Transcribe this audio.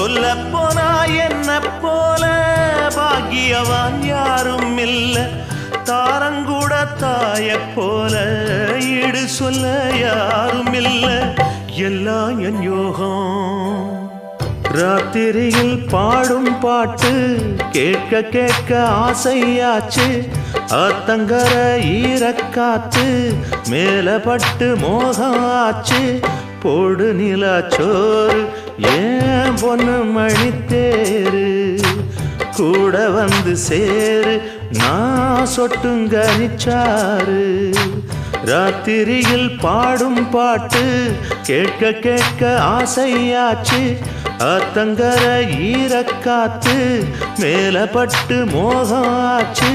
சொல்ல போனா என்ன போல பாக்கியவான் யாரும் இல்ல தாரங்கூட தாய போல ஈடு சொல்ல யாரும் இல்ல எல்லாம் என் யோகம் ராத்திரியில் பாடும் பாட்டு கேட்க கேட்க ஆசையாச்சு ஆத்தங்கர ஈரக்காத்து மேல பட்டு மோகம் ஆச்சு போடு நிலாச்சோறு ஏன் பொண்ணு மணித்தேரு கூட வந்து சேரு நான் சொட்டுங்க நிச்சாரு ராத்திரியில் பாடும் பாட்டு கேட்க கேட்க ஆசையாச்சு ஆத்தங்கர ஈரக்காத்து மேல பட்டு மோகம் ஆச்சு